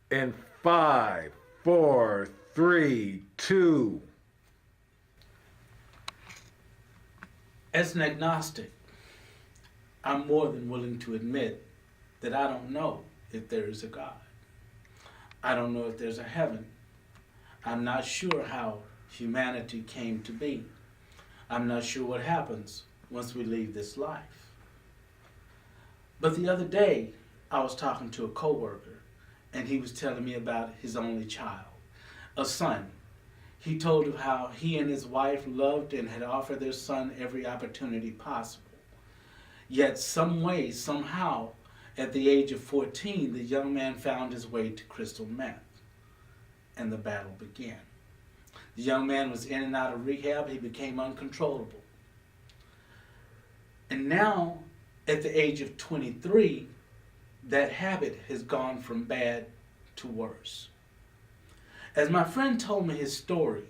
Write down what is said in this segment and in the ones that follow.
In 5, 4, 3, 2. As an agnostic, I'm more than willing to admit that I don't know if there is a God. I don't know if there's a heaven. I'm not sure how humanity came to be. I'm not sure what happens once we leave this life. But the other day, I was talking to a coworker, and he was telling me about his only child, a son. He told of how he and his wife loved and had offered their son every opportunity possible. Yet some way, somehow, at the age of 14, the young man found his way to crystal meth, and the battle began. The young man was in and out of rehab. He became uncontrollable. And now, at the age of 23, that habit has gone from bad to worse. As my friend told me his story,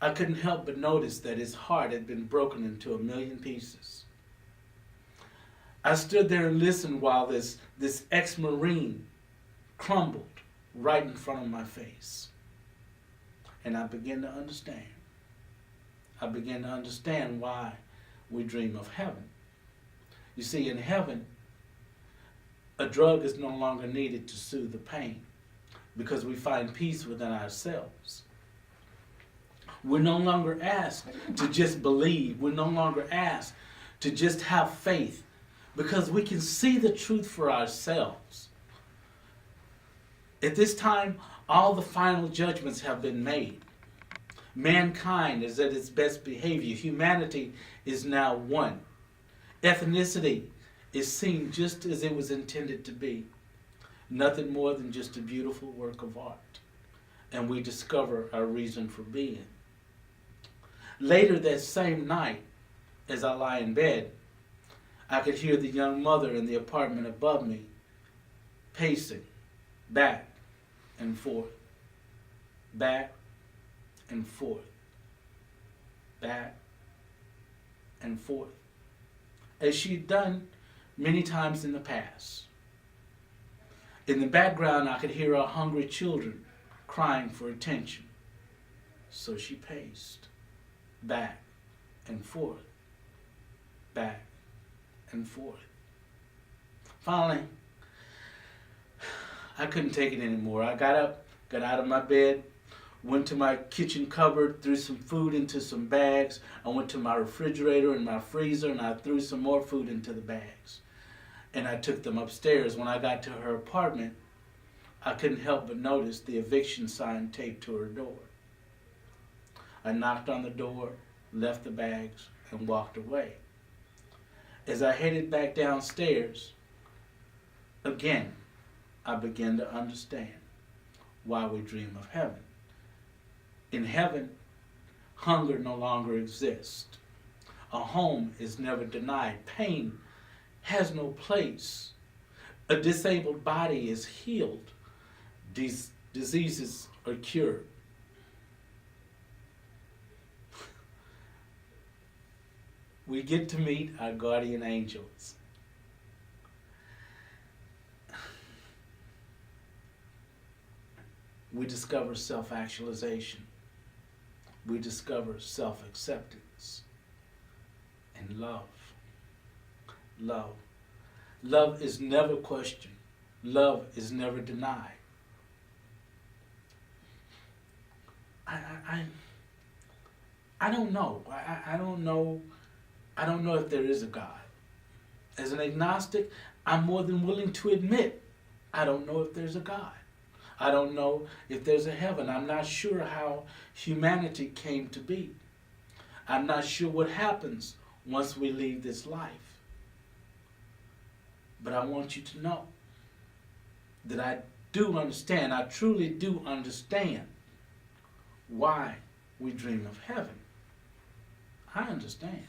I couldn't help but notice that his heart had been broken into a million pieces. I stood there and listened while this ex-Marine crumbled right in front of my face. And I began to understand. I began to understand why we dream of heaven. You see, in heaven, a drug is no longer needed to soothe the pain because we find peace within ourselves. We're no longer asked to just believe. We're no longer asked to just have faith because we can see the truth for ourselves. At this time, all the final judgments have been made. Mankind is at its best behavior. Humanity is now one. Ethnicity is seen just as it was intended to be. Nothing more than just a beautiful work of art. And we discover our reason for being. Later that same night, as I lie in bed, I could hear the young mother in the apartment above me pacing back and forth, back and forth, back and forth, as she'd done many times in the past. In the background, I could hear our hungry children crying for attention. So she paced back and forth, back and forth. Finally, I couldn't take it anymore. I got up, got out of my bed, went to my kitchen cupboard, threw some food into some bags. I went to my refrigerator and my freezer, and I threw some more food into the bags. And I took them upstairs. When I got to her apartment, I couldn't help but notice the eviction sign taped to her door. I knocked on the door, left the bags, and walked away. As I headed back downstairs, again, I began to understand why we dream of heaven. In heaven, hunger no longer exists. A home is never denied. Pain has no place. A disabled body is healed. Diseases are cured. We get to meet our guardian angels. We discover self-actualization. We discover self-acceptance and love. Love. Love is never questioned. Love is never denied. I don't know. I don't know. I don't know if there is a God. As an agnostic, I'm more than willing to admit I don't know if there's a God. I don't know if there's a heaven. I'm not sure how humanity came to be. I'm not sure what happens once we leave this life. But I want you to know that I do understand, I truly do understand why we dream of heaven. I understand.